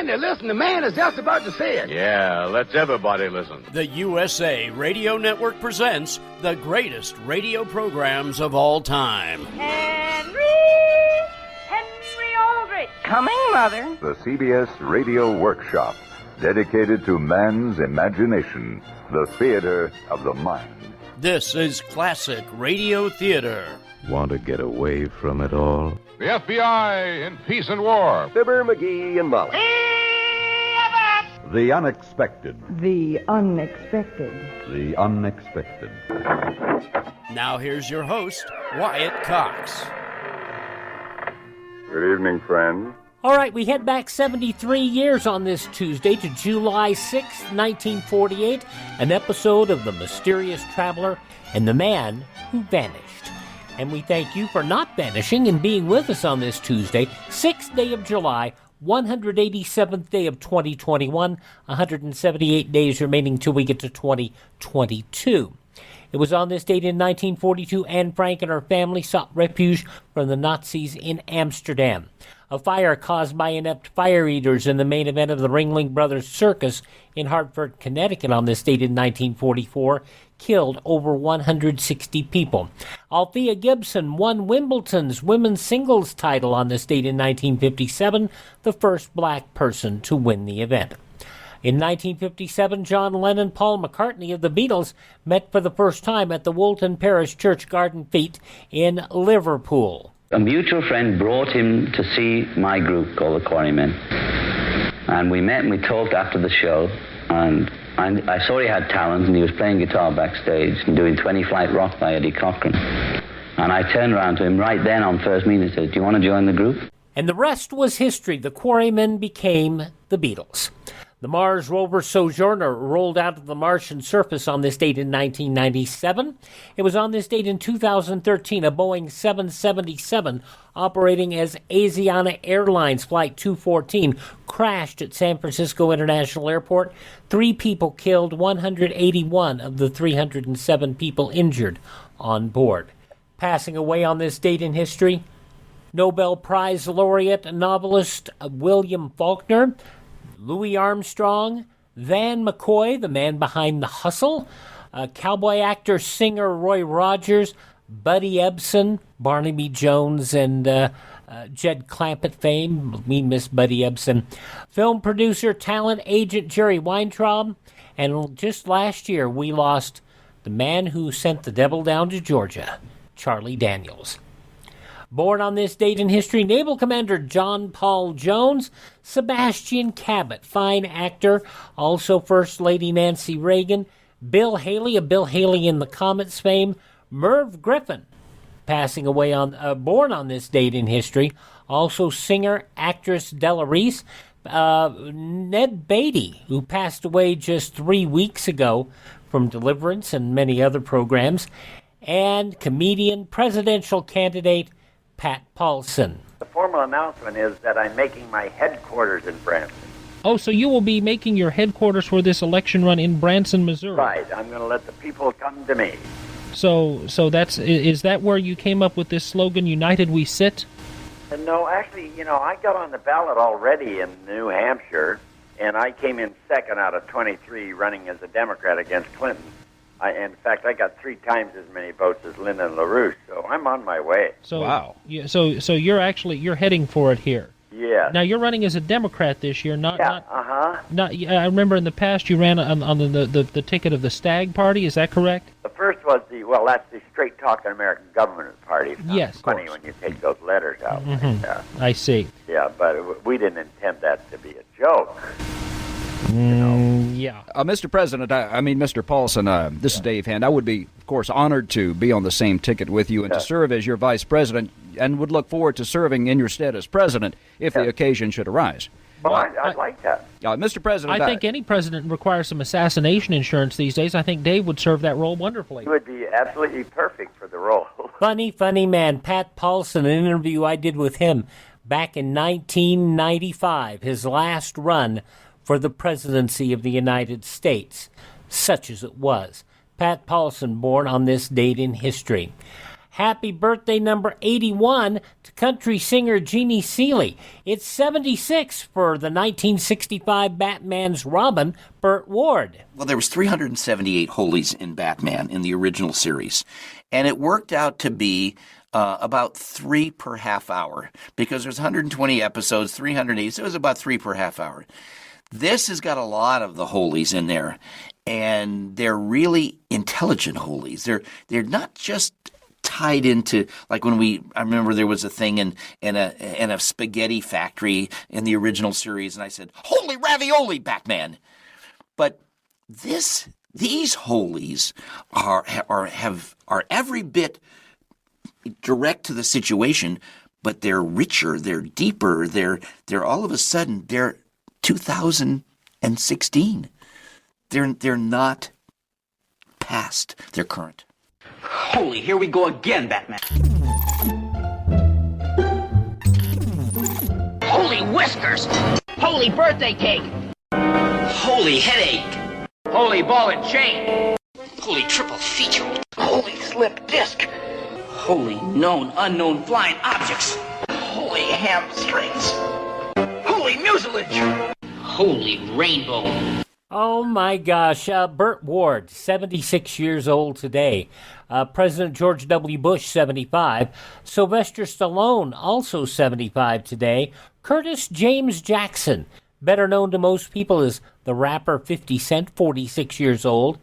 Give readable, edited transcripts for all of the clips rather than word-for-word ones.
Sandy, listen, the man is just about to say it. Yeah, let's everybody listen. The USA Radio Network presents the greatest radio programs of all time. Henry Aldrich. Coming, Mother. The CBS Radio Workshop, dedicated to man's imagination, the theater of the mind. This is classic radio theater. Want to get away from it all? The FBI in Peace and War. Fibber, McGee, and Molly. The unexpected. The unexpected. The unexpected. Now here's your host, Wyatt Cox. Good evening, friends. All right, we head back 73 years on this Tuesday to July 6, 1948, an episode of The Mysterious Traveler and the Man Who Vanished. And we thank you for not vanishing and being with us on this Tuesday, 6th day of July, 187th day of 2021, 178 days remaining till we get to 2022. It was on this date in 1942 Anne Frank and her family sought refuge from the Nazis in Amsterdam. A fire caused by inept fire eaters in the main event of the Ringling Brothers Circus in Hartford, Connecticut on this date in 1944 killed over 160 people. Althea Gibson won Wimbledon's women's singles title on this date in 1957, the first black person to win the event. In 1957, John Lennon and Paul McCartney of the Beatles met for the first time at the Woolton Parish Church Garden Fete in Liverpool. A mutual friend brought him to see my group called the Quarrymen. And we met and we talked after the show, and I saw he had talent, and he was playing guitar backstage and doing 20 Flight Rock by Eddie Cochran. And I turned around to him right then on first meeting and said, "Do you want to join the group?" And the rest was history. The Quarrymen became the Beatles. The Mars rover Sojourner rolled out of the Martian surface on this date in 1997. It was on this date in 2013, a Boeing 777 operating as Asiana Airlines Flight 214 crashed at San Francisco International Airport. 3 people killed, 181 of the 307 people injured on board. Passing away on this date in history, Nobel Prize laureate novelist William Faulkner, Louis Armstrong, Van McCoy, the man behind The Hustle, cowboy actor, singer Roy Rogers, Buddy Ebsen, Barnaby Jones, and Jed Clampett fame. We miss Buddy Ebsen. Film producer, talent agent Jerry Weintraub. And just last year, we lost the man who sent the devil down to Georgia, Charlie Daniels. Born on this date in history, Naval Commander John Paul Jones, Sebastian Cabot, fine actor, also First Lady Nancy Reagan, Bill Haley of Bill Haley and the Comets fame, Merv Griffin, passing away born on this date in history, also singer, actress Della Reese, Ned Beatty, who passed away just 3 weeks ago from Deliverance and many other programs, and comedian, presidential candidate, Pat Paulson. The formal announcement is that I'm making my headquarters in Branson. Oh, so you will be making your headquarters for this election run in Branson, Missouri? Right. I'm going to let the people come to me. So is that where you came up with this slogan, United We Sit? No, actually, I got on the ballot already in New Hampshire, and I came in second out of 23 running as a Democrat against Clinton. In fact, I got 3 times as many votes as Lyndon LaRouche, so I'm on my way. So, wow. So you're heading for it here. Yeah. Now you're running as a Democrat this year, not. I remember in the past you ran on the ticket of the Stag Party. Is that correct? The first was that's the Straight Talking American Government Party. Yes, it's funny when you take those letters out. Mm-hmm. I see. Yeah, but we didn't intend that to be a joke. Yeah. Mr. President, Mr. Paulson, this is Dave Hand. I would be, of course, honored to be on the same ticket with you and to serve as your vice president, and would look forward to serving in your stead as president if the occasion should arise. Well, I'd like that. Mr. President, I think any president requires some assassination insurance these days. I think Dave would serve that role wonderfully. He would be absolutely perfect for the role. Funny man, Pat Paulson, an interview I did with him back in 1995, his last run for the presidency of the United States, such as it was. Pat Paulson, born on this date in history. Happy birthday number 81 to country singer Jeannie Seeley. It's 76 for the 1965 Batman's Robin, Burt Ward. Well, there was 378 holies in Batman in the original series, and it worked out to be about 3 per half hour, because there's 120 episodes, 380, so it was about 3 per half hour. This has got a lot of the holies in there, and they're really intelligent holies. They're not just tied into, like I remember there was a thing in a spaghetti factory in the original series, and I said, "Holy ravioli, Batman!" But these holies are every bit direct to the situation, but they're richer, they're deeper, they're all of a sudden they're 2016. They're not past, they're current. Holy, here we go again, Batman. Holy whiskers! Holy birthday cake! Holy headache. Holy ball and chain! Holy triple feature. Holy slip disc! Holy known, unknown flying objects. Holy hamstrings! Holy mucilage! Holy rainbow. Oh my gosh, Burt Ward, 76 years old today. President George W. Bush, 75. Sylvester Stallone, also 75 today. Curtis James Jackson, better known to most people as the rapper 50 Cent, 46 years old.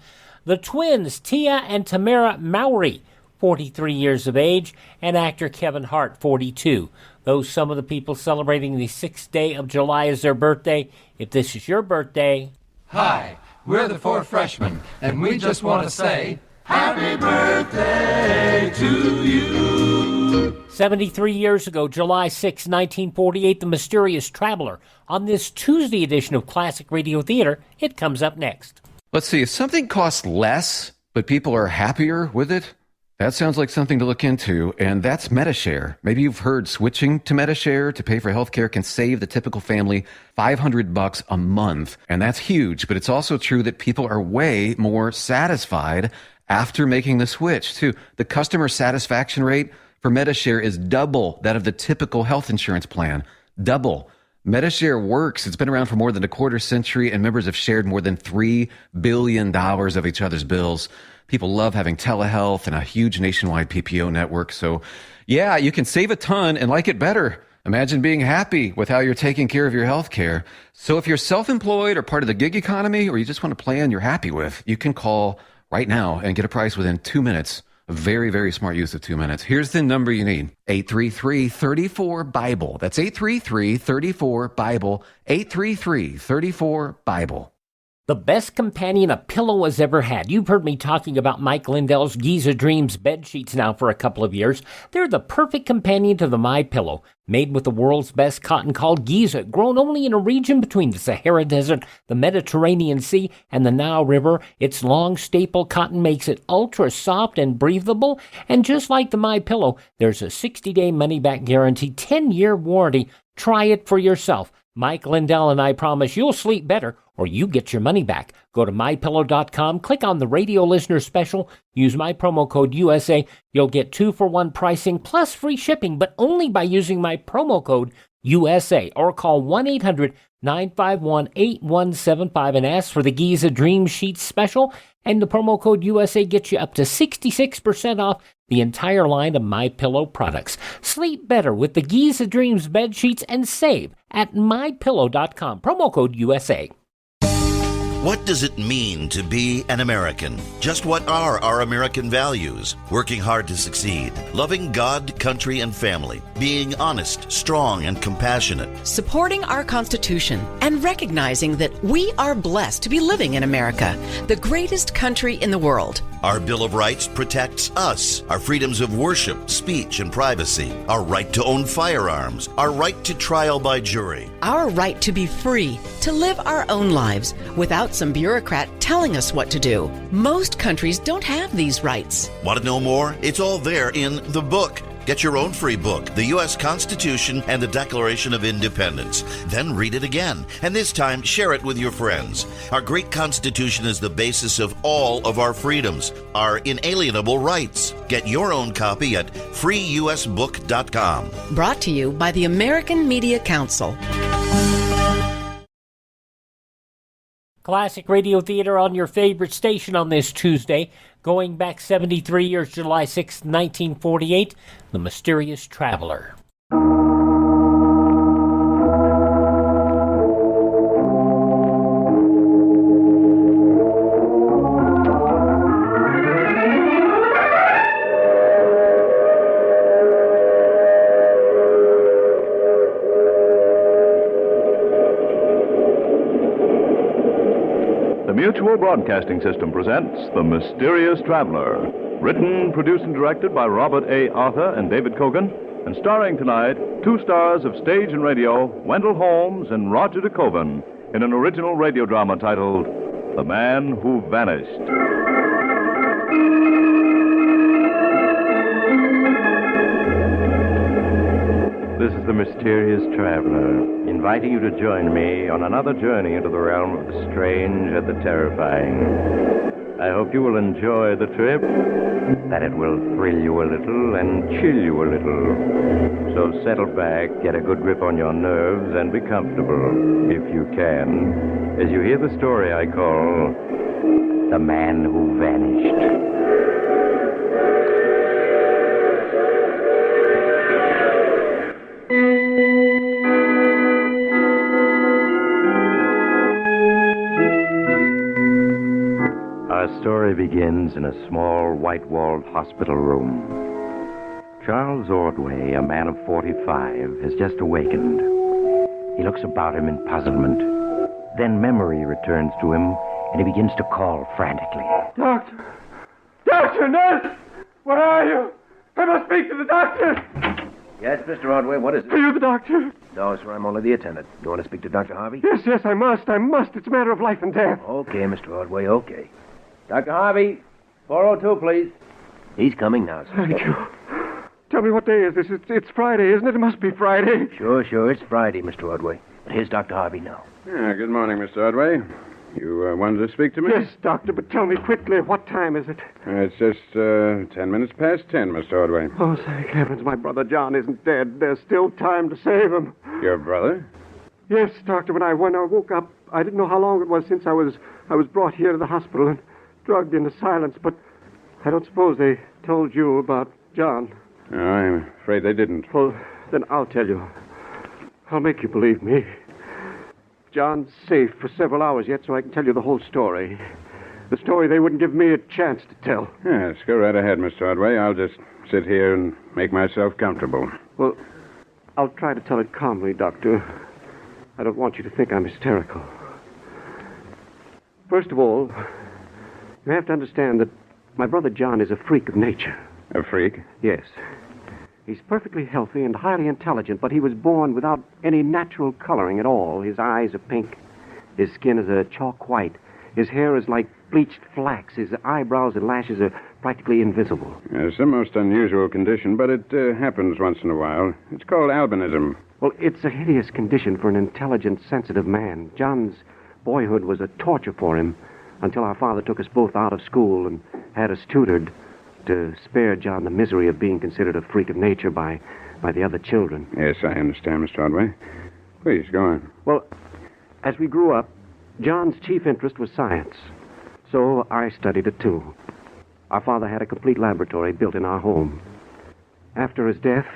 The twins, Tia and Tamara Mowry, 43 years of age, and actor Kevin Hart, 42. Those some of the people celebrating the 6th day of July as their birthday. If this is your birthday... Hi, we're the 4 freshmen, and we just want to say, Happy birthday to you. 73 years ago, July 6, 1948, The Mysterious Traveler. On this Tuesday edition of Classic Radio Theater, it comes up next. Let's see, if something costs less, but people are happier with it, that sounds like something to look into, and that's MediShare. Maybe you've heard switching to MediShare to pay for healthcare can save the typical family $500 a month, and that's huge, but it's also true that people are way more satisfied after making the switch, too. The customer satisfaction rate for MediShare is double that of the typical health insurance plan. Double. MediShare works. It's been around for more than a quarter century, and members have shared more than $3 billion of each other's bills. People love having telehealth and a huge nationwide PPO network. So, yeah, you can save a ton and like it better. Imagine being happy with how you're taking care of your health care. So if you're self-employed or part of the gig economy, or you just want a plan you're happy with, you can call right now and get a price within 2 minutes. A very, very smart use of 2 minutes. Here's the number you need. 833-34-BIBLE. That's 833-34-BIBLE. 833-34-BIBLE. The best companion a pillow has ever had. You've heard me talking about Mike Lindell's Giza Dreams bed sheets now for a couple of years. They're the perfect companion to the MyPillow. Made with the world's best cotton called Giza, grown only in a region between the Sahara Desert, the Mediterranean Sea, and the Nile River. Its long staple cotton makes it ultra soft and breathable. And just like the MyPillow, there's a 60-day money-back guarantee, 10-year warranty. Try it for yourself. Mike Lindell and I promise you'll sleep better or you get your money back. Go to MyPillow.com, click on the radio listener special, use my promo code USA. You'll get 2-for-1 pricing plus free shipping, but only by using my promo code USA, or call 1-800-951-8175 and ask for the Giza Dream Sheets special, and the promo code USA gets you up to 66% off the entire line of MyPillow products. Sleep better with the Giza Dreams bed sheets and save at MyPillow.com, promo code USA. What does it mean to be an American? Just what are our American values? Working hard to succeed, loving God, country, and family, being honest, strong, and compassionate. Supporting our Constitution and recognizing that we are blessed to be living in America, the greatest country in the world. Our Bill of Rights protects us, our freedoms of worship, speech, and privacy, our right to own firearms, our right to trial by jury, our right to be free, to live our own lives without some bureaucrat telling us what to do. Most countries don't have these rights. Want to know more? It's all there in the book. Get your own free book, The U.S. Constitution and the Declaration of Independence. Then read it again, and this time share it with your friends. Our great Constitution is the basis of all of our freedoms, our inalienable rights. Get your own copy at freeusbook.com. Brought to you by the American Media Council. Classic Radio Theater on your favorite station on this Tuesday. Going back 73 years, July 6, 1948, The Mysterious Traveler. The Mutual Broadcasting System presents The Mysterious Traveler. Written, produced, and directed by Robert A. Arthur and David Cogan, and starring tonight two stars of stage and radio, Wendell Holmes and Roger de Koven, in an original radio drama titled The Man Who Vanished. This is the Mysterious Traveler, inviting you to join me on another journey into the realm of the strange and the terrifying. I hope you will enjoy the trip, that it will thrill you a little and chill you a little. So settle back, get a good grip on your nerves, and be comfortable, if you can, as you hear the story I call The Man Who Vanished. Our story begins in a small, white-walled hospital room. Charles Ordway, a man of 45, has just awakened. He looks about him in puzzlement. Then memory returns to him, and he begins to call frantically. Doctor! Doctor, nurse! Where are you? I must speak to the doctor! Yes, Mr. Ordway, what is it? Are you the doctor? No, sir, I'm only the attendant. You want to speak to Dr. Harvey? Yes, I must. It's a matter of life and death. Okay, Mr. Ordway, okay. Dr. Harvey, 402, please. He's coming now, sir. Thank you. Tell me, what day is this? It's Friday, isn't it? It must be Friday. Sure, it's Friday, Mr. Ordway. But here's Dr. Harvey now. Good morning, Mr. Ordway. You wanted to speak to me? Yes, doctor, but tell me quickly, what time is it? It's just 10 minutes past 10, Mr. Ordway. Oh, thank heavens, my brother John isn't dead. There's still time to save him. Your brother? Yes, doctor, when I woke up, I didn't know how long it was since I was brought here to the hospital and drugged into silence, but I don't suppose they told you about John. No, I'm afraid they didn't. Well, then I'll tell you. I'll make you believe me. John's safe for several hours yet, so I can tell you the whole story. The story they wouldn't give me a chance to tell. Yes, go right ahead, Mr. Ordway. I'll just sit here and make myself comfortable. Well, I'll try to tell it calmly, Doctor. I don't want you to think I'm hysterical. First of all, you have to understand that my brother John is a freak of nature. A freak? Yes. He's perfectly healthy and highly intelligent, but he was born without any natural coloring at all. His eyes are pink. His skin is a chalk white. His hair is like bleached flax. His eyebrows and lashes are practically invisible. It's a most unusual condition, but it happens once in a while. It's called albinism. Well, it's a hideous condition for an intelligent, sensitive man. John's boyhood was a torture for him until our father took us both out of school and had us tutored to spare John the misery of being considered a freak of nature by the other children. Yes, I understand, Mr. Ordway. Please, go on. Well, as we grew up, John's chief interest was science. So I studied it, too. Our father had a complete laboratory built in our home. After his death,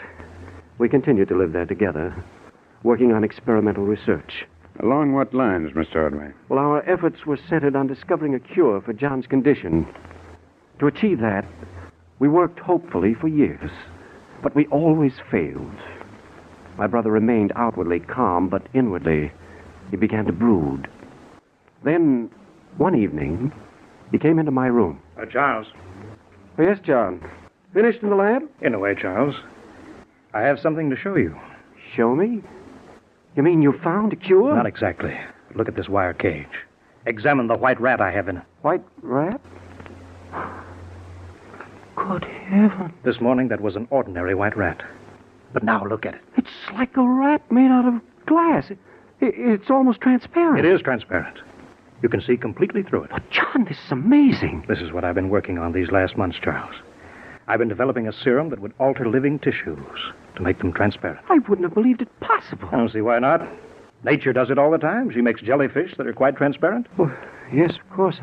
we continued to live there together, working on experimental research. Along what lines, Mr. Ordway? Well, our efforts were centered on discovering a cure for John's condition. To achieve that, we worked hopefully for years, but we always failed. My brother remained outwardly calm, but inwardly he began to brood. Then, one evening, he came into my room. Charles. Oh, yes, John. Finished in the lab? In a way, Charles. I have something to show you. Show me? You mean you found a cure? Not exactly. Look at this wire cage. Examine the white rat I have in it. White rat? Good heaven. This morning, that was an ordinary white rat. But now, look at it. It's like a rat made out of glass. It's almost transparent. It is transparent. You can see completely through it. But, John, this is amazing. This is what I've been working on these last months, Charles. I've been developing a serum that would alter living tissues to make them transparent. I wouldn't have believed it possible. I don't see why not. Nature does it all the time. She makes jellyfish that are quite transparent. Oh, yes, of course.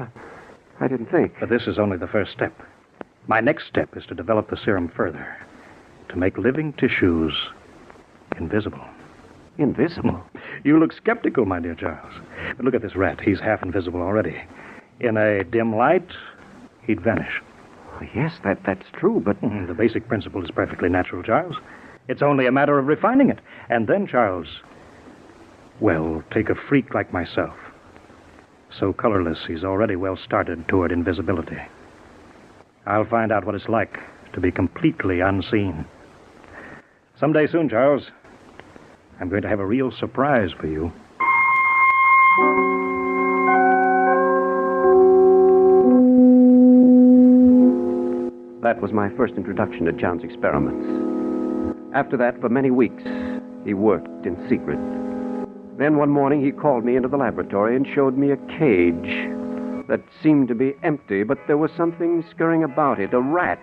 I didn't think. But this is only the first step. My next step is to develop the serum further, to make living tissues invisible. Invisible? You look skeptical, my dear Charles. But look at this rat. He's half invisible already. In a dim light, he'd vanish. Yes, that's true, but... The basic principle is perfectly natural, Charles. It's only a matter of refining it. And then, Charles, well, take a freak like myself. So colorless, he's already well started toward invisibility. I'll find out what it's like to be completely unseen. Someday soon, Charles, I'm going to have a real surprise for you. That was my first introduction to John's experiments. After that, for many weeks, he worked in secret. Then one morning, he called me into the laboratory and showed me a cage that seemed to be empty, but there was something scurrying about it, a rat,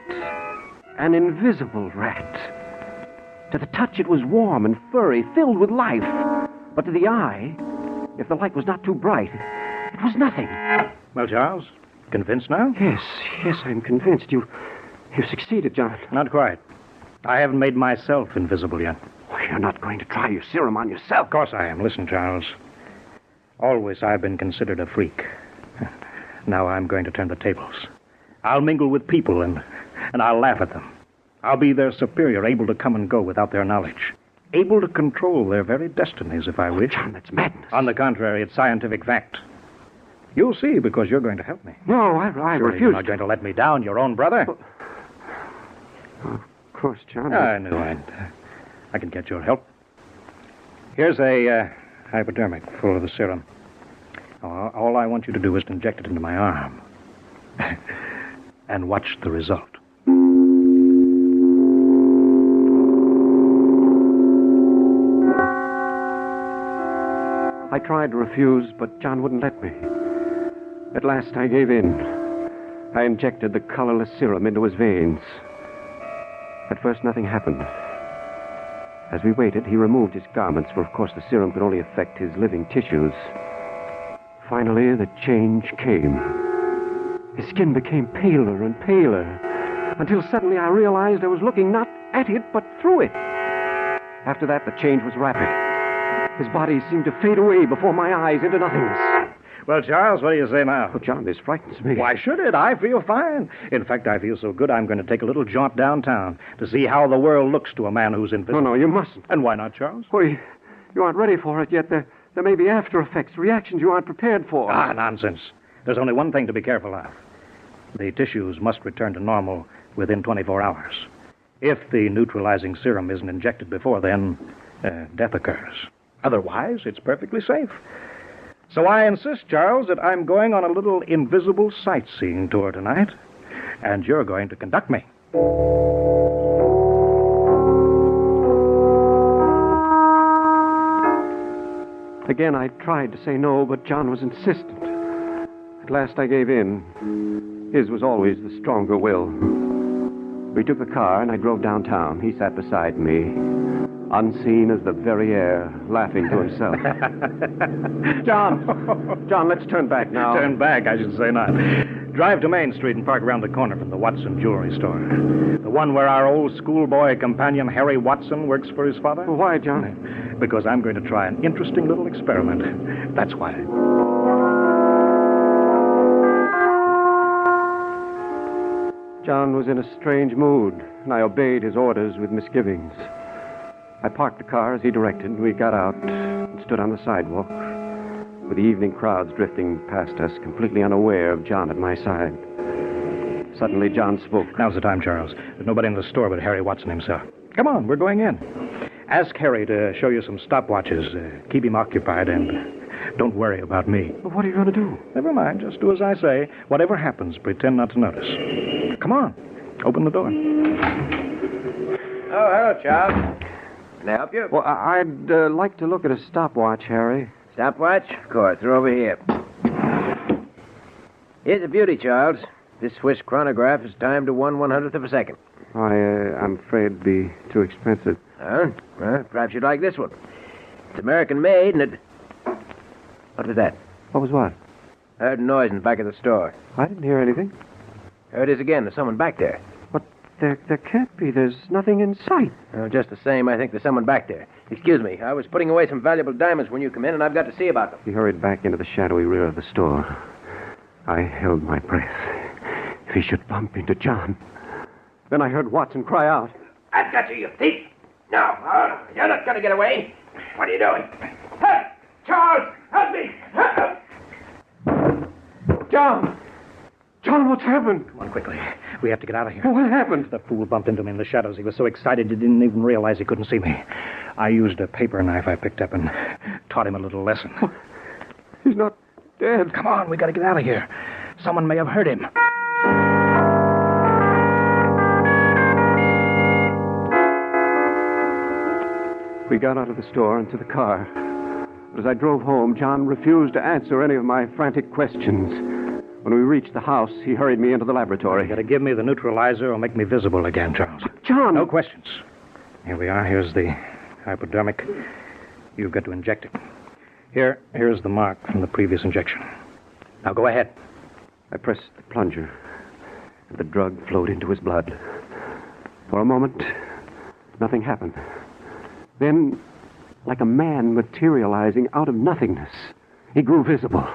an invisible rat. To the touch, it was warm and furry, filled with life. But to the eye, if the light was not too bright, it was nothing. Well, Charles, convinced now? Yes, I'm convinced. You've succeeded, John. Not quite. I haven't made myself invisible yet. Oh, you're not going to try your serum on yourself. Of course I am. Listen, Charles. Always I've been considered a freak. Now I'm going to turn the tables. I'll mingle with people and I'll laugh at them. I'll be their superior, able to come and go without their knowledge. Able to control their very destinies if I wish. John, that's madness. On the contrary, it's scientific fact. You'll see, because you're going to help me. No, I refuse. You're not going to let me down, your own brother. Of course, John. I knew I could get your help. Here's a hypodermic full of the serum. All I want you to do is to inject it into my arm. And watch the result. I tried to refuse, but John wouldn't let me. At last, I gave in. I injected the colorless serum into his veins. At first, nothing happened. As we waited, he removed his garments, for of course the serum could only affect his living tissues. Finally, the change came. His skin became paler and paler, until suddenly I realized I was looking not at it, but through it. After that, the change was rapid. His body seemed to fade away before my eyes into nothingness. Well, Charles, what do you say now? Oh, John, this frightens me. Why should it? I feel fine. In fact, I feel so good I'm going to take a little jaunt downtown to see how the world looks to a man who's invisible. No, you mustn't. And why not, Charles? Well, you aren't ready for it yet. There may be after effects, reactions you aren't prepared for. Ah, nonsense. There's only one thing to be careful of. The tissues must return to normal within 24 hours. If the neutralizing serum isn't injected before then, death occurs. Otherwise, it's perfectly safe. So I insist, Charles, that I'm going on a little invisible sightseeing tour tonight, and you're going to conduct me. Again, I tried to say no, but John was insistent. At last, I gave in. His was always the stronger will. We took the car, and I drove downtown. He sat beside me, unseen as the very air, laughing to himself. John, let's turn back now. Turn back, I should say not. Drive to Main Street and park around the corner from the Watson Jewelry Store. The one where our old schoolboy companion Harry Watson works for his father. Why, John? Because I'm going to try an interesting little experiment. That's why. John was in a strange mood, and I obeyed his orders with misgivings. I parked the car as he directed. We got out and stood on the sidewalk, with the evening crowds drifting past us, completely unaware of John at my side. Suddenly, John spoke. Now's the time, Charles. There's nobody in the store but Harry Watson himself. Come on, we're going in. Ask Harry to show you some stopwatches. Keep him occupied, and don't worry about me. But what are you going to do? Never mind. Just do as I say. Whatever happens, pretend not to notice. Come on. Open the door. Oh, hello, Charles. Can I help you? Well, I'd like to look at a stopwatch, Harry. Stopwatch? Of course. They're over here. Here's a beauty, Charles. This Swiss chronograph is timed to 1/100th of a second. I'm afraid it'd be too expensive. Huh? Well, perhaps you'd like this one. It's American-made, and it... What was that? What was what? I heard a noise in the back of the store. I didn't hear anything. There it is again. There's someone back there. But there can't be. There's nothing in sight. Well, just the same, I think there's someone back there. Excuse me. I was putting away some valuable diamonds when you come in, and I've got to see about them. He hurried back into the shadowy rear of the store. I held my breath. If he should bump into John. Then I heard Watson cry out. I've got you, you thief! No, you're not going to get away. What are you doing? Help! Charles, help me! Help! John! John, what's happened? Come on, quickly. We have to get out of here. What happened? The fool bumped into me in the shadows. He was so excited he didn't even realize he couldn't see me. I used a paper knife I picked up and taught him a little lesson. He's not dead. Come on, we got to get out of here. Someone may have hurt him. We got out of the store and to the car. But as I drove home, John refused to answer any of my frantic questions. When we reached the house, he hurried me into the laboratory. You got to give me the neutralizer or make me visible again, Charles. John! No questions. Here we are. Here's the hypodermic. You've got to inject it. Here's the mark from the previous injection. Now go ahead. I pressed the plunger, and the drug flowed into his blood. For a moment, nothing happened. Then, like a man materializing out of nothingness, he grew visible.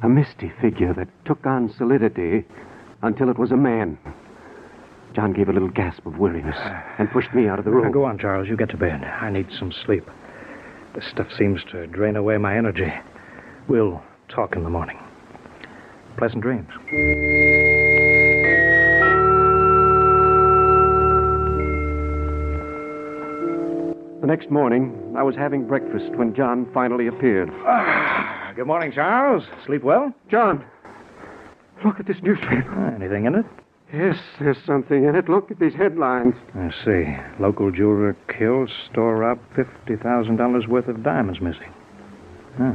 A misty figure that took on solidity until it was a man. John gave a little gasp of weariness and pushed me out of the room. Now go on, Charles. You get to bed. I need some sleep. This stuff seems to drain away my energy. We'll talk in the morning. Pleasant dreams. The next morning, I was having breakfast when John finally appeared. Good morning, Charles. Sleep well? John, look at this newspaper. Anything in it? Yes, there's something in it. Look at these headlines. I see. Local jeweler killed, store robbed, $50,000 worth of diamonds missing. Huh.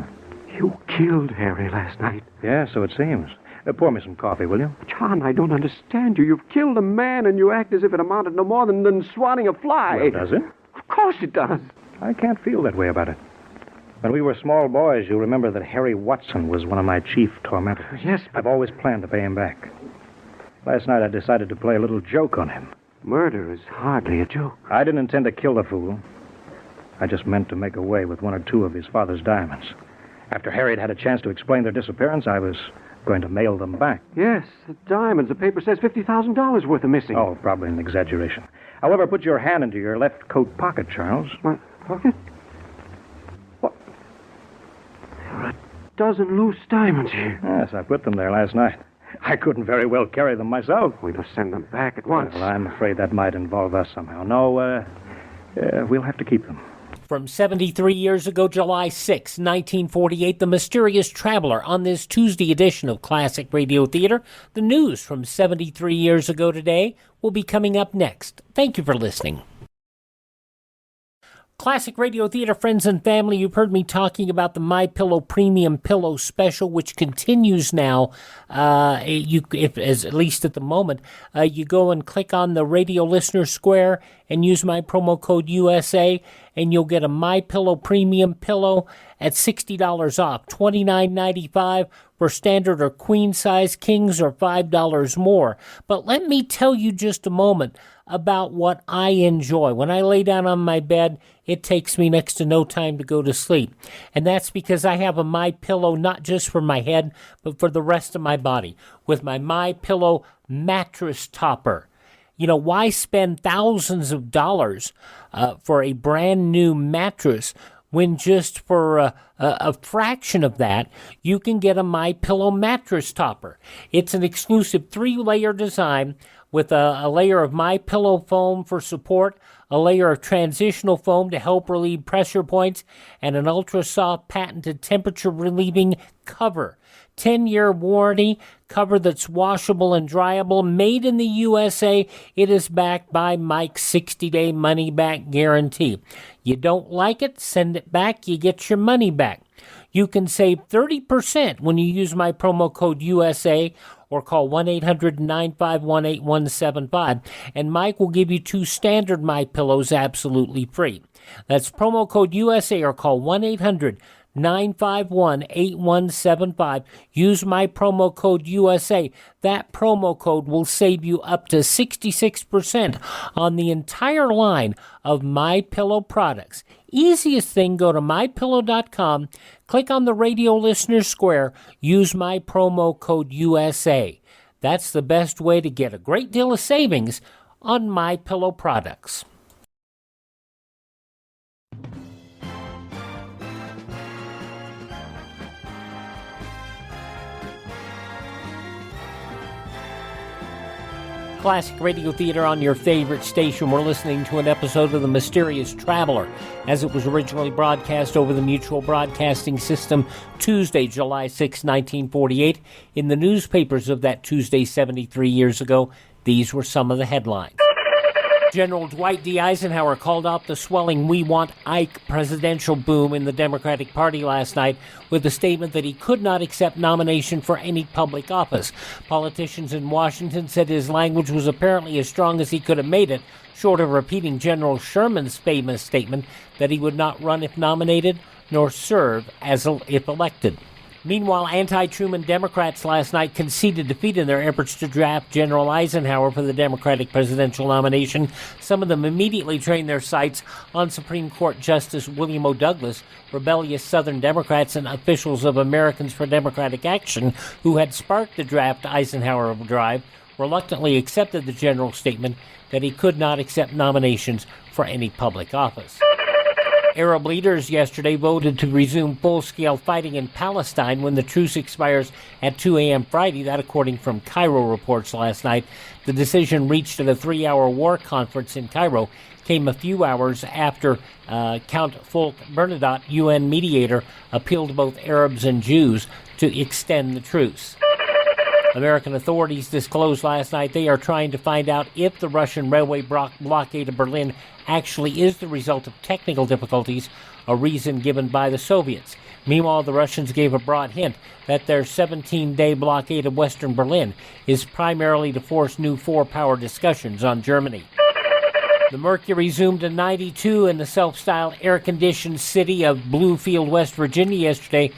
You killed Harry last night. Yeah, so it seems. Pour me some coffee, will you? John, I don't understand you. You've killed a man and you act as if it amounted no more than swatting a fly. Well, does it? Of course it does. I can't feel that way about it. When we were small boys, you'll remember that Harry Watson was one of my chief tormentors. Yes, but... I've always planned to pay him back. Last night I decided to play a little joke on him. Murder is hardly a joke. I didn't intend to kill the fool. I just meant to make away with one or two of his father's diamonds. After Harry had had a chance to explain their disappearance, I was going to mail them back. Yes, the diamonds. The paper says $50,000 worth of missing. Oh, probably an exaggeration. However, put your hand into your left coat pocket, Charles. My pocket? What? There are a dozen loose diamonds here. Yes, I put them there last night. I couldn't very well carry them myself. We must send them back at once. Well, I'm afraid that might involve us somehow. No, we'll have to keep them. From 73 years ago, July 6, 1948, The Mysterious Traveler on this Tuesday edition of Classic Radio Theater. The news from 73 years ago today will be coming up next. Thank you for listening. Classic Radio Theater friends and family, you've heard me talking about the MyPillow Premium Pillow Special, which continues now. At least at the moment, you go and click on the Radio Listener Square and use my promo code USA, and you'll get a MyPillow Premium Pillow at $60 off, $29.95 for standard or queen size kings, or $5 more. But let me tell you just a moment about what I enjoy. When I lay down on my bed, it takes me next to no time to go to sleep. And that's because I have a MyPillow not just for my head, but for the rest of my body, with my MyPillow mattress topper. You know, why spend thousands of dollars for a brand new mattress when just for a fraction of that, you can get a MyPillow mattress topper? It's an exclusive 3-layer design with a layer of MyPillow foam for support, a layer of transitional foam to help relieve pressure points, and an ultra-soft patented temperature-relieving cover 10-year warranty, cover that's washable and dryable, made in the USA. It is backed by Mike's 60-day money-back guarantee. You don't like it, send it back, you get your money back. You can save 30% when you use my promo code USA or call 1-800-951-8175, and Mike will give you 2 standard MyPillows absolutely free. That's promo code USA or call 1-800-951-8175. Use my promo code USA. That promo code will save you up to 66% on the entire line of MyPillow products. Easiest thing, go to MyPillow.com, click on the radio listener square, use my promo code USA. That's the best way to get a great deal of savings on MyPillow products. Classic Radio Theater on your favorite station. We're listening to an episode of The Mysterious Traveler as it was originally broadcast over the Mutual Broadcasting System Tuesday, July 6, 1948. In the newspapers of that Tuesday 73 years ago, these were some of the headlines. General Dwight D. Eisenhower called off the swelling "We Want Ike" presidential boom in the Democratic Party last night with a statement that he could not accept nomination for any public office. Politicians in Washington said his language was apparently as strong as he could have made it, short of repeating General Sherman's famous statement that he would not run if nominated, nor serve if elected. Meanwhile, anti-Truman Democrats last night conceded defeat in their efforts to draft General Eisenhower for the Democratic presidential nomination. Some of them immediately trained their sights on Supreme Court Justice William O. Douglas. Rebellious Southern Democrats and officials of Americans for Democratic Action, who had sparked the draft Eisenhower drive, reluctantly accepted the general's statement that he could not accept nominations for any public office. Arab leaders yesterday voted to resume full-scale fighting in Palestine when the truce expires at 2 a.m. Friday. That, according from Cairo reports last night. The decision reached at a 3-hour war conference in Cairo came a few hours after Count Fulk Bernadotte, UN mediator, appealed to both Arabs and Jews to extend the truce. American authorities disclosed last night they are trying to find out if the Russian railway blockade of Berlin actually is the result of technical difficulties, a reason given by the Soviets. Meanwhile, the Russians gave a broad hint that their 17-day blockade of Western Berlin is primarily to force new four-power discussions on Germany. The mercury zoomed to 92 in the self-styled air-conditioned city of Bluefield, West Virginia yesterday.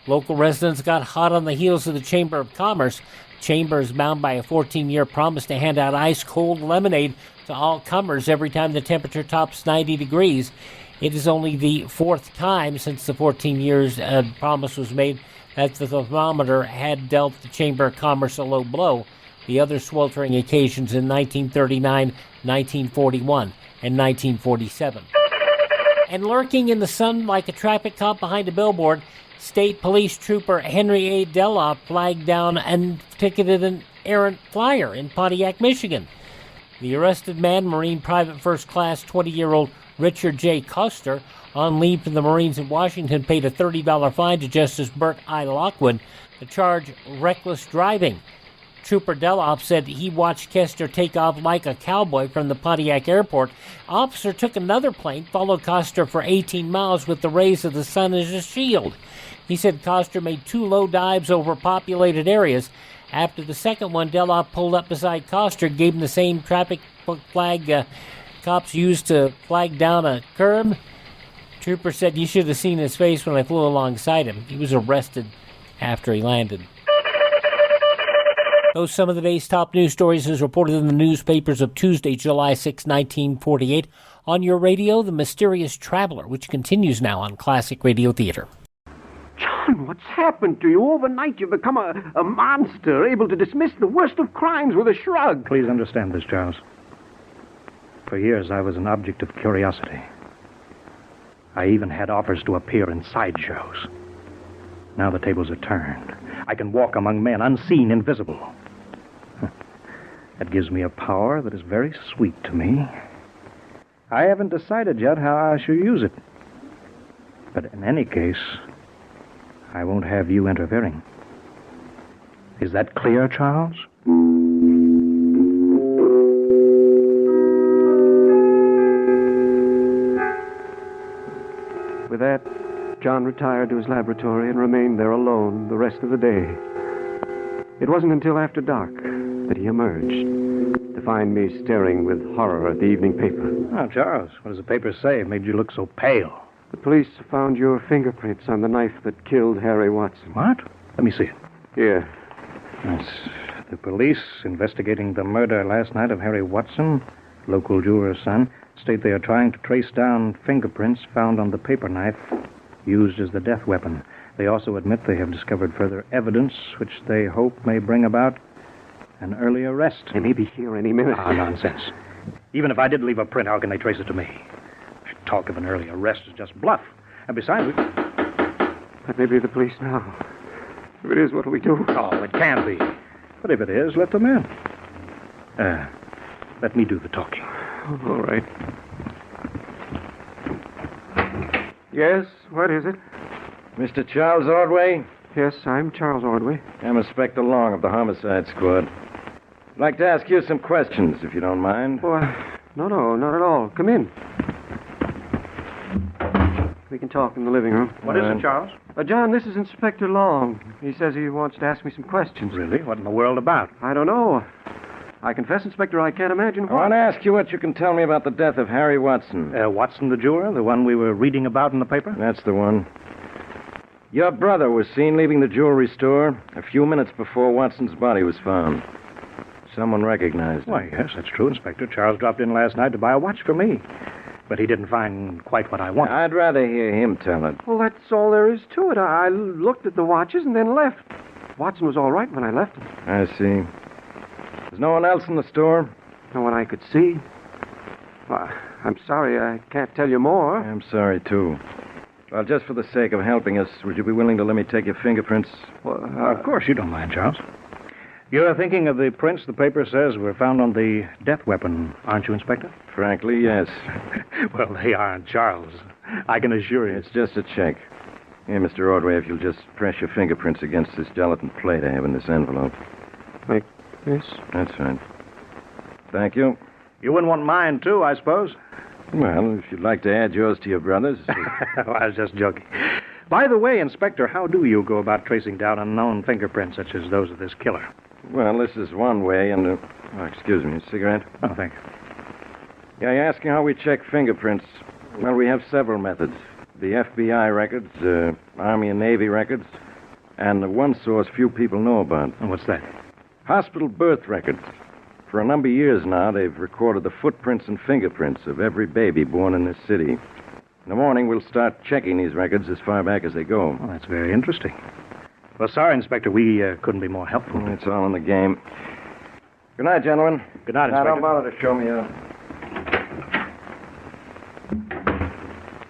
Local residents got hot on the heels of the Chamber of Commerce. Chamber is bound by a 14-year promise to hand out ice-cold lemonade to all comers every time the temperature tops 90 degrees. It is only the fourth time since the 14 years promise was made that the thermometer had dealt the Chamber of Commerce a low blow. The other sweltering occasions in 1939, 1941, and 1947. And lurking in the sun like a traffic cop behind a billboard, State Police Trooper Henry A. Delop flagged down and ticketed an errant flyer in Pontiac, Michigan. The arrested man, Marine Private First Class 20-year-old Richard J. Custer, on leave from the Marines in Washington, paid a $30 fine to Justice Burt I. Lockwood. The charge, reckless driving. Trooper Delop said he watched Kester take off like a cowboy from the Pontiac airport. Officer took another plane, followed Coster for 18 miles with the rays of the sun as a shield. He said Coster made 2 low dives over populated areas. After the second one, Delop pulled up beside Coster, gave him the same traffic flag cops used to flag down a curb. Trooper said, "You should have seen his face when I flew alongside him." He was arrested after he landed. Those some of the day's top news stories as reported in the newspapers of Tuesday, July 6, 1948. On your radio, The Mysterious Traveler, which continues now on Classic Radio Theater. John, what's happened to you? Overnight you've become a monster, able to dismiss the worst of crimes with a shrug. Please understand this, Charles. For years I was an object of curiosity. I even had offers to appear in sideshows. Now the tables are turned. I can walk among men, unseen, invisible. That gives me a power that is very sweet to me. I haven't decided yet how I shall use it. But in any case, I won't have you interfering. Is that clear, Charles? With that, John retired to his laboratory and remained there alone the rest of the day. It wasn't until after dark that he emerged to find me staring with horror at the evening paper. Oh, Charles, what does the paper say? It made you look so pale. The police found your fingerprints on the knife that killed Harry Watson. What? Let me see it. Here. Yes. The police investigating the murder last night of Harry Watson, local jeweler's son, state they are trying to trace down fingerprints found on the paper knife used as the death weapon. They also admit they have discovered further evidence which they hope may bring about an early arrest. They may be here any minute. Ah, nonsense. Even if I did leave a print, how can they trace it to me? Talk of an early arrest is just bluff. And besides, That may be the police now. If it is, what do we do? Oh, it can't be. But if it is, let them in. Let me do the talking. All right. Yes, what is it? Mr. Charles Ordway? Yes, I'm Charles Ordway. I'm Inspector Long of the Homicide Squad. I'd like to ask you some questions, if you don't mind. Oh, no, not at all. Come in. We can talk in the living room. What is it, Charles? John, this is Inspector Long. He says he wants to ask me some questions. Really? What in the world about? I don't know. I confess, Inspector, I can't imagine I what. want to ask you what you can tell me about the death of Harry Watson. Watson the jeweler? The one we were reading about in the paper? That's the one. Your brother was seen leaving the jewelry store a few minutes before Watson's body was found. Someone recognized him. Why, yes, that's true, Inspector. Charles dropped in last night to buy a watch for me. But he didn't find quite what I wanted. I'd rather hear him tell it. Well, that's all there is to it. I looked at the watches and then left. Watson was all right when I left him. I see. There's no one else in the store? No one I could see. Well, I'm sorry, I can't tell you more. I'm sorry, too. Well, just for the sake of helping us, would you be willing to let me take your fingerprints? Well, of course you don't mind, Charles. You're thinking of the prints the paper says were found on the death weapon, aren't you, Inspector? Frankly, yes. Well, they aren't, Charles. I can assure you. It's just a check. Here, Mr. Ordway, if you'll just press your fingerprints against this gelatin plate I have in this envelope. Like this? That's right. Thank you. You wouldn't want mine, too, I suppose? Well, if you'd like to add yours to your brother's. Well, I was just joking. By the way, Inspector, how do you go about tracing down unknown fingerprints such as those of this killer? Well, this is one way, and... excuse me, a cigarette? Oh, thank you. Yeah, you're asking how we check fingerprints. Well, we have several methods. The FBI records, Army and Navy records, and the one source few people know about. And what's that? Hospital birth records. For a number of years now, they've recorded the footprints and fingerprints of every baby born in this city. In the morning, we'll start checking these records as far back as they go. Well, that's very interesting. Well, sorry, Inspector, we couldn't be more helpful. It's all in the game. Good night, gentlemen. Good night, Inspector. Now, don't bother to show me out.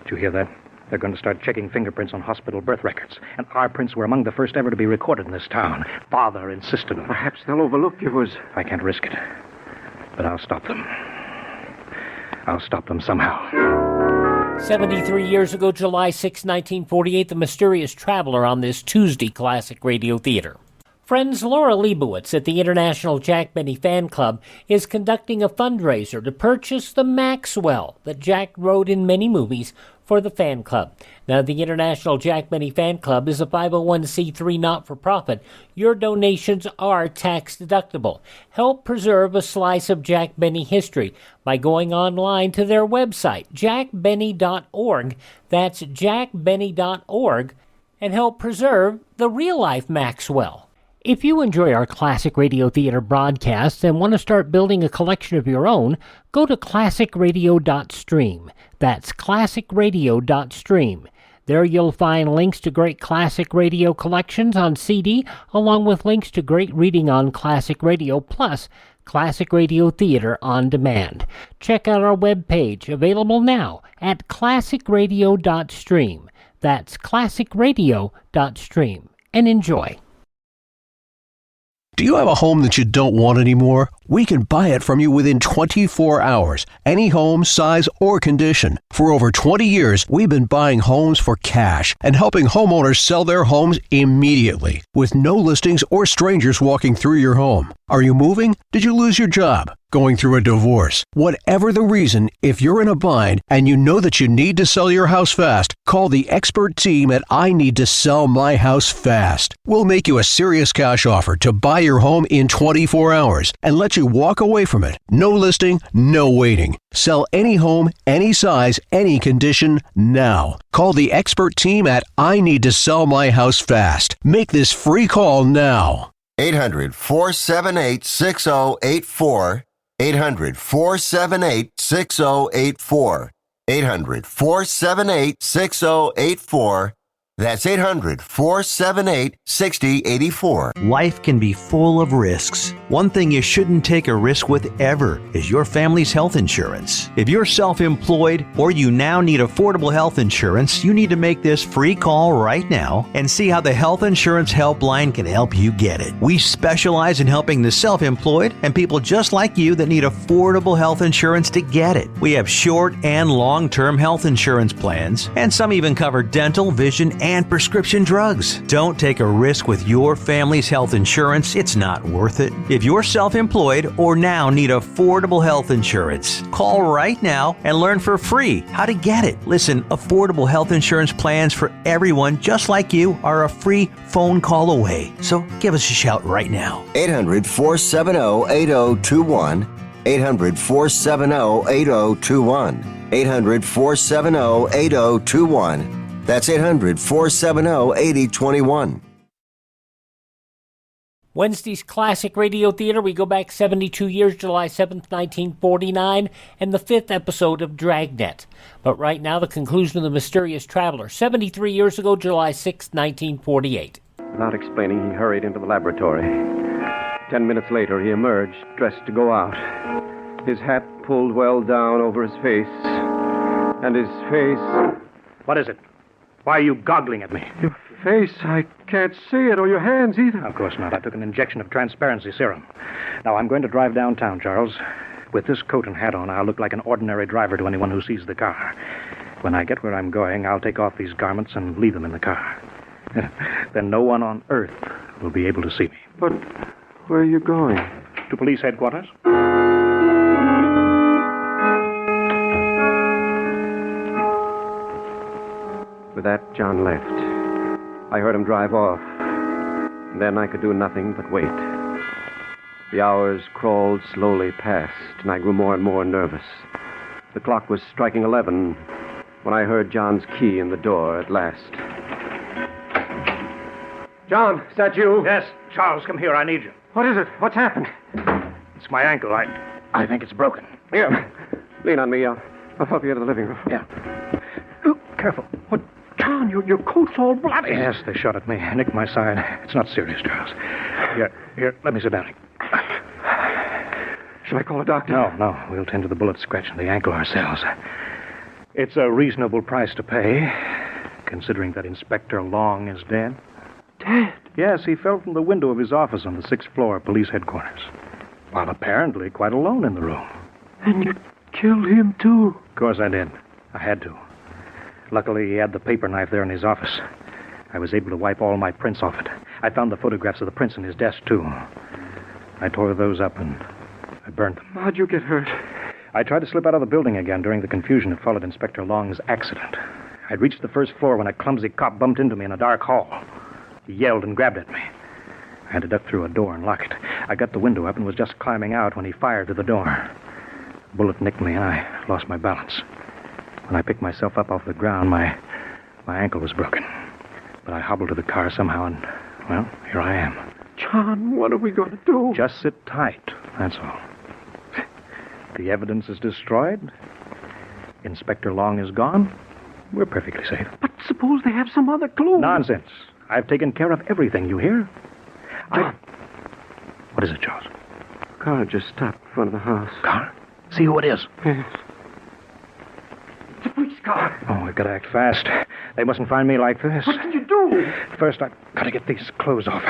Did you hear that? They're going to start checking fingerprints on hospital birth records. And our prints were among the first ever to be recorded in this town. Father insisted on it. Perhaps they'll overlook yours. I can't risk it. But I'll stop them. I'll stop them somehow. 73 years ago, July 6, 1948, the mysterious traveler on this Tuesday Classic Radio Theater. Friends, Laura Leibowitz at the International Jack Benny Fan Club is conducting a fundraiser to purchase the Maxwell that Jack rode in many movies for the fan club. Now, the International Jack Benny Fan Club is a 501c3 not-for-profit. Your donations are tax-deductible. Help preserve a slice of Jack Benny history by going online to their website, jackbenny.org. That's jackbenny.org, and help preserve the real-life Maxwell. If you enjoy our Classic Radio Theater broadcasts and want to start building a collection of your own, go to classicradio.stream. That's classicradio.stream. There you'll find links to great classic radio collections on CD, along with links to great reading on classic radio, plus Classic Radio Theater on demand. Check out our webpage, available now at classicradio.stream. That's classicradio.stream. And enjoy. Do you have a home that you don't want anymore? We can buy it from you within 24 hours. Any home, size, or condition. For over 20 years, we've been buying homes for cash and helping homeowners sell their homes immediately, with no listings or strangers walking through your home. Are you moving? Did you lose your job? Going through a divorce? Whatever the reason, if you're in a bind and you know that you need to sell your house fast, call the expert team at I Need to Sell My House Fast. We'll make you a serious cash offer to buy your home in 24 hours and let you walk away from it. No listing, no waiting. Sell any home, any size, any condition, now. Call the expert team at I Need to Sell My House Fast. Make this free call now. 800-478-6084. 800-478-6084. 800-478-6084. That's 800-478-6084. Life can be full of risks. One thing you shouldn't take a risk with ever is your family's health insurance. If you're self-employed or you now need affordable health insurance, you need to make this free call right now and see how the Health Insurance Helpline can help you get it. We specialize in helping the self-employed and people just like you that need affordable health insurance to get it. We have short and long-term health insurance plans, and some even cover dental, vision, and prescription drugs. Don't take a risk with your family's health insurance. It's not worth it. If you're self-employed or now need affordable health insurance, call right now and learn for free how to get it. Listen, affordable health insurance plans for everyone just like you are a free phone call away. So give us a shout right now. 800-470-8021. 800-470-8021. 800-470-8021. That's 800-470-8021. Wednesday's Classic Radio Theater, we go back 72 years, July 7th, 1949, and the 5th episode of Dragnet. But right now, the conclusion of The Mysterious Traveler, 73 years ago, July 6th, 1948. Without explaining, he hurried into the laboratory. 10 minutes later, he emerged, dressed to go out. His hat pulled well down over his face, and his face... What is it? Why are you goggling at me? Your face, I can't see it, or your hands either. Of course not. I took an injection of transparency serum. Now, I'm going to drive downtown, Charles. With this coat and hat on, I'll look like an ordinary driver to anyone who sees the car. When I get where I'm going, I'll take off these garments and leave them in the car. Then no one on earth will be able to see me. But where are you going? To police headquarters. With that, John left. I heard him drive off. And then I could do nothing but wait. The hours crawled slowly past, and I grew more and more nervous. The clock was striking 11 when I heard John's key in the door at last. John, is that you? Yes, Charles, come here. I need you. What is it? What's happened? It's my ankle. I think it's broken. Here, lean on me. I'll help you into the living room. Yeah. Oh, careful. What? John, your coat's all bloody. Yes, they shot at me. Nicked my side. It's not serious, Charles. Here, let me sit down. Shall I call a doctor? No. We'll tend to the bullet scratch and the ankle ourselves. It's a reasonable price to pay, considering that Inspector Long is dead. Dead? Yes, he fell from the window of his office on the 6th floor of police headquarters, while apparently quite alone in the room. And you killed him, too? Of course I did. I had to. Luckily, he had the paper knife there in his office. I was able to wipe all my prints off it. I found the photographs of the prints in his desk, too. I tore those up and I burned them. How'd you get hurt? I tried to slip out of the building again during the confusion that followed Inspector Long's accident. I'd reached the first floor when a clumsy cop bumped into me in a dark hall. He yelled and grabbed at me. I had to duck through a door and lock it. I got the window up and was just climbing out when he fired to the door. The bullet nicked me and I lost my balance. When I picked myself up off the ground, my ankle was broken. But I hobbled to the car somehow and, well, here I am. John, what are we going to do? Just sit tight, that's all. The evidence is destroyed. Inspector Long is gone. We're perfectly safe. But suppose they have some other clue. Nonsense. I've taken care of everything, you hear? John. What is it, Charles? A car just stopped in front of the house. Car? See who it is. Yes. It's a police car. Oh, we've got to act fast. They mustn't find me like this. What can you do? First, I've got to get these clothes off.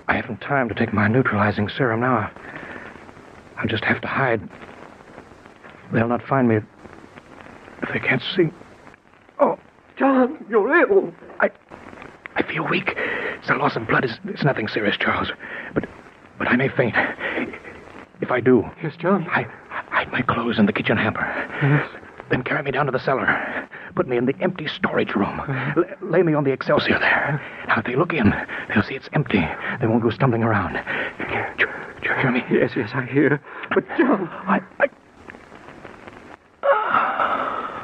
I haven't time to take my neutralizing serum now. I'll just have to hide. They'll not find me if they can't see. Oh, John, you're ill. I feel weak. It's a loss of blood. It's nothing serious, Charles. But I may faint. If I do... Yes, John? Hide my clothes in the kitchen hamper. Yes. Then carry me down to the cellar. Put me in the empty storage room. Lay me on the Excelsior there. Now, if they look in, they'll see it's empty. They won't go stumbling around. Do you hear me? Yes, I hear. But, John...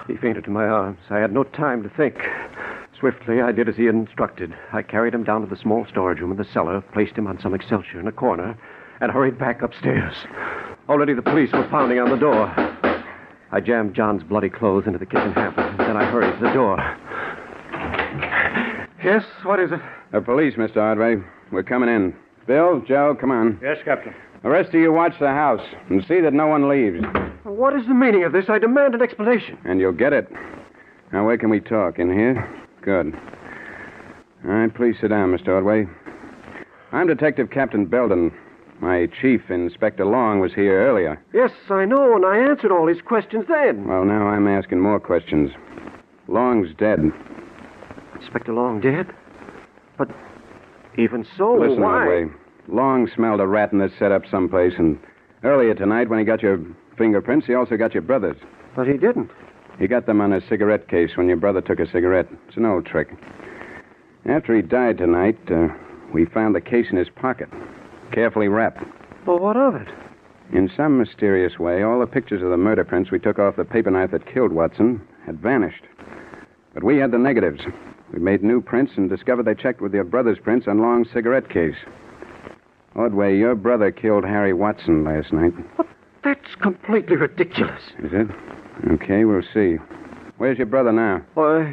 He fainted in my arms. I had no time to think. Swiftly, I did as he had instructed. I carried him down to the small storage room in the cellar, placed him on some Excelsior in a corner, and hurried back upstairs. Already the police were pounding on the door. I jammed John's bloody clothes into the kitchen hamper, and then I hurried to the door. Yes, what is it? The police, Mr. Ordway. We're coming in. Bill, Joe, come on. Yes, Captain. The rest of you watch the house and see that no one leaves. What is the meaning of this? I demand an explanation. And you'll get it. Now, where can we talk? In here? Good. All right, please sit down, Mr. Ordway. I'm Detective Captain Belden. My chief, Inspector Long, was here earlier. Yes, I know, and I answered all his questions then. Well, now I'm asking more questions. Long's dead. Inspector Long dead? But even so, Listen, why? Ordway. Long smelled a rat in this setup someplace, and earlier tonight, when he got your fingerprints, he also got your brother's. But he didn't. He got them on a cigarette case when your brother took a cigarette. It's an old trick. After he died tonight, we found the case in his pocket, carefully wrapped. Well, what of it? In some mysterious way, all the pictures of the murder prints we took off the paper knife that killed Watson had vanished. But we had the negatives. We made new prints and discovered they checked with your brother's prints on Long's cigarette case. Ordway, your brother killed Harry Watson last night. That's completely ridiculous. Is it? Okay, we'll see. Where's your brother now? Why,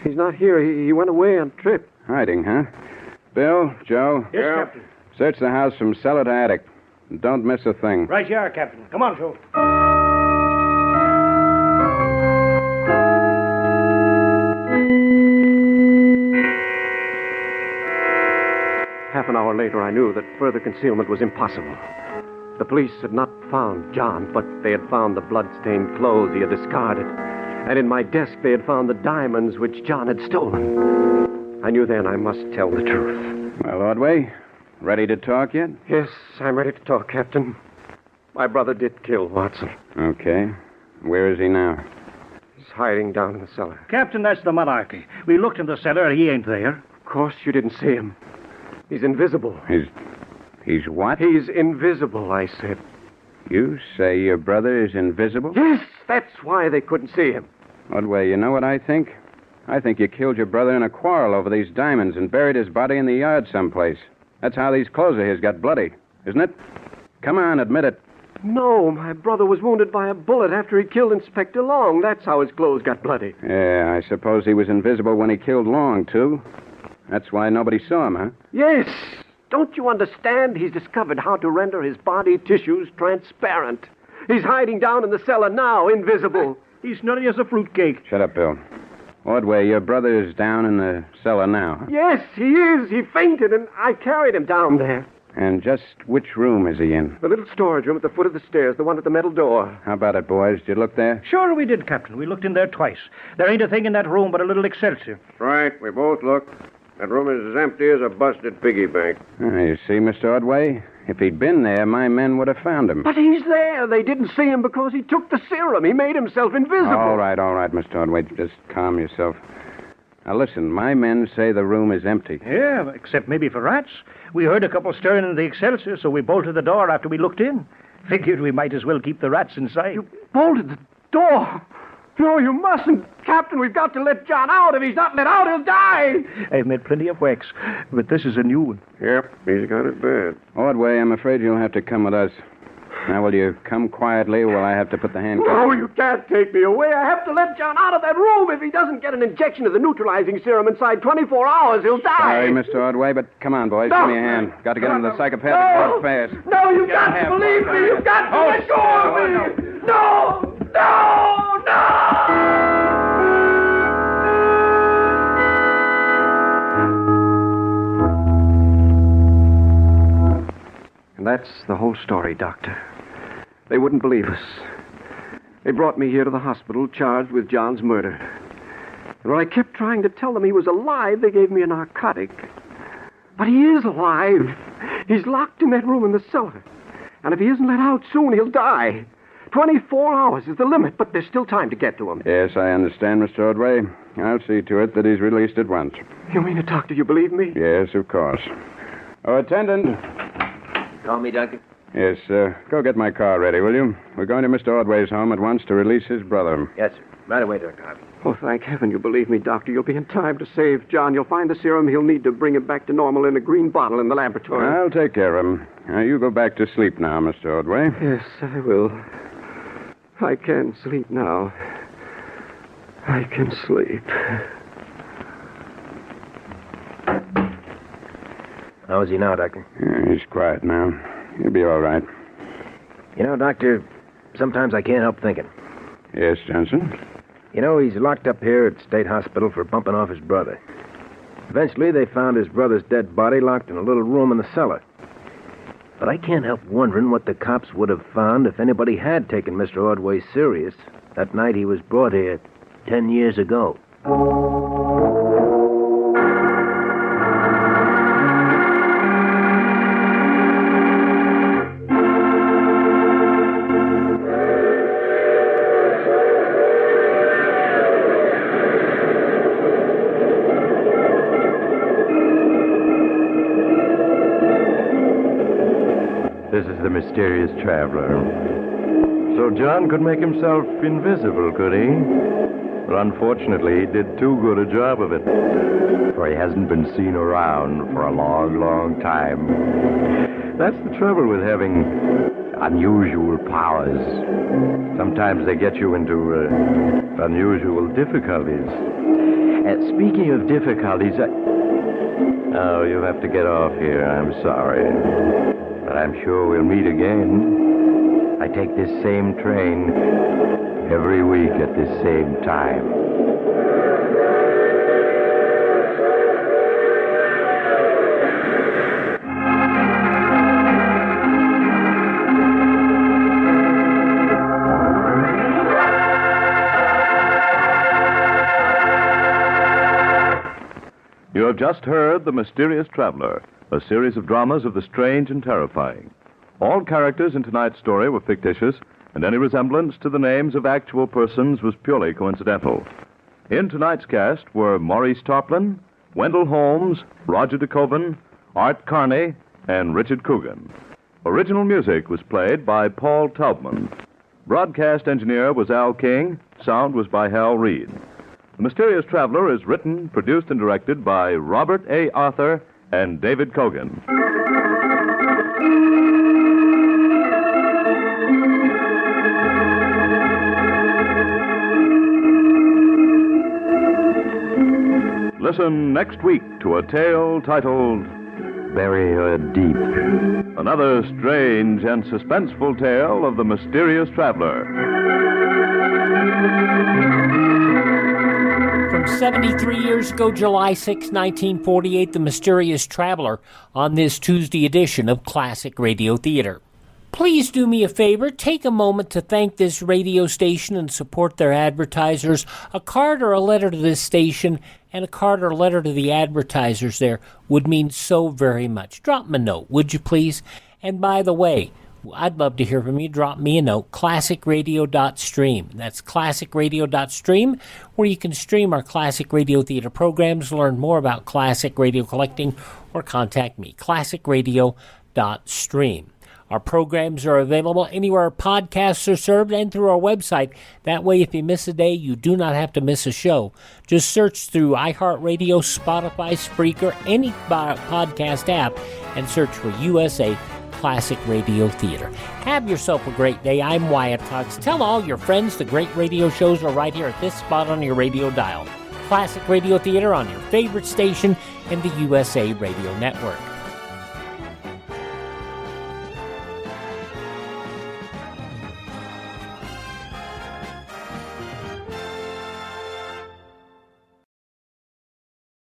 he's not here. He went away on a trip. Hiding, huh? Bill, Joe? Yes, Captain. Search the house from cellar to attic. And don't miss a thing. Right you are, Captain. Come on, Joe. Half an hour later, I knew that further concealment was impossible. The police had not found John, but they had found the blood-stained clothes he had discarded. And in my desk, they had found the diamonds which John had stolen. I knew then I must tell the truth. Well, Ordway, ready to talk yet? Yes, I'm ready to talk, Captain. My brother did kill Watson. Okay. Where is he now? He's hiding down in the cellar. Captain, that's the monarchy. We looked in the cellar, and he ain't there. Of course you didn't see him. He's invisible. He's what? He's invisible, I said. You say your brother is invisible? Yes, that's why they couldn't see him. Ordway, you know what I think? I think you killed your brother in a quarrel over these diamonds and buried his body in the yard someplace. That's how these clothes of his got bloody, isn't it? Come on, admit it. No, my brother was wounded by a bullet after he killed Inspector Long. That's how his clothes got bloody. Yeah, I suppose he was invisible when he killed Long, too. That's why nobody saw him, huh? Yes. Don't you understand? He's discovered how to render his body tissues transparent. He's hiding down in the cellar now, invisible. He's nutty as a fruitcake. Shut up, Bill. Ordway, your brother is down in the cellar now. Huh? Yes, he is. He fainted, and I carried him down there. And just which room is he in? The little storage room at the foot of the stairs, the one with the metal door. How about it, boys? Did you look there? Sure we did, Captain. We looked in there twice. There ain't a thing in that room but a little Excelsior. Right, we both looked. That room is as empty as a busted piggy bank. You see, Mr. Ordway? If he'd been there, my men would have found him. But he's there. They didn't see him because he took the serum. He made himself invisible. All right, Mr. Ordway. Just calm yourself. Now, listen, my men say the room is empty. Yeah, except maybe for rats. We heard a couple stirring in the Excelsior, so we bolted the door after we looked in. Figured we might as well keep the rats inside. You bolted the door? No, you mustn't. Captain, we've got to let John out. If he's not let out, he'll die. I've made plenty of whacks, but this is a new one. Yep, he's got it bad. Ordway, I'm afraid you'll have to come with us. Now, will you come quietly, or will I have to put the handcuffs on? No, you can't take me away. I have to let John out of that room. If he doesn't get an injection of the neutralizing serum inside 24 hours, he'll die. Sorry, Mr. Ordway, but come on, boys. Give me a hand. Got to get him to the psychopathic ward fast. No, you've got to believe me. You've got to let go of me. No! That's the whole story, Doctor. They wouldn't believe us. They brought me here to the hospital charged with John's murder. And when I kept trying to tell them he was alive, they gave me a narcotic. But he is alive. He's locked in that room in the cellar. And if he isn't let out soon, he'll die. 24 hours is the limit, but there's still time to get to him. Yes, I understand, Mr. Ordway. I'll see to it that he's released at once. You mean it, Doctor? You believe me? Yes, of course. Oh, attendant. Call me, Doctor? Yes, go get my car ready, will you? We're going to Mr. Ordway's home at once to release his brother. Yes, sir. Right away, Dr. Harvey. Oh, thank heaven you believe me, Doctor. You'll be in time to save John. You'll find the serum he'll need to bring him back to normal in a green bottle in the laboratory. I'll take care of him. You go back to sleep now, Mr. Ordway. Yes, I will. I can sleep now. I can sleep. How is he now, Doctor? He's quiet now. He'll be all right. You know, Doctor, sometimes I can't help thinking. Yes, Johnson? You know, he's locked up here at State Hospital for bumping off his brother. Eventually, they found his brother's dead body locked in a little room in the cellar. But I can't help wondering what the cops would have found if anybody had taken Mr. Ordway serious that night he was brought here 10 years ago. This is the mysterious traveler. So John could make himself invisible, could he? But unfortunately, he did too good a job of it. For he hasn't been seen around for a long, long time. That's the trouble with having unusual powers. Sometimes they get you into unusual difficulties. Speaking of difficulties, Oh, you'll have to get off here. I'm sorry. But I'm sure we'll meet again. I take this same train every week at this same time. You have just heard The Mysterious Traveler, a series of dramas of the strange and terrifying. All characters in tonight's story were fictitious, and any resemblance to the names of actual persons was purely coincidental. In tonight's cast were Maurice Tarplin, Wendell Holmes, Roger DeKoven, Art Carney, and Richard Coogan. Original music was played by Paul Taubman. Broadcast engineer was Al King. Sound was by Hal Reed. The Mysterious Traveler is written, produced, and directed by Robert A. Arthur and David Kogan. Listen next week to a tale titled Bury Her Deep. Another strange and suspenseful tale of the Mysterious Traveler. From 73 years ago, July 6, 1948, The Mysterious Traveler on this Tuesday edition of Classic Radio Theater. Please do me a favor, take a moment to thank this radio station and support their advertisers. A card or a letter to this station and a card or letter to the advertisers there would mean so very much. Drop me a note, would you please? And by the way, I'd love to hear from you. Drop me a note, classicradio.stream. That's classicradio.stream, where you can stream our Classic Radio Theater programs, learn more about classic radio collecting, or contact me, classicradio.stream. Our programs are available anywhere our podcasts are served and through our website. That way, if you miss a day, you do not have to miss a show. Just search through iHeartRadio, Spotify, Spreaker, any podcast app, and search for USA Classic Radio Theater. Have yourself a great day. I'm Wyatt Cox. Tell all your friends the great radio shows are right here at this spot on your radio dial. Classic Radio Theater on your favorite station in the USA Radio Network.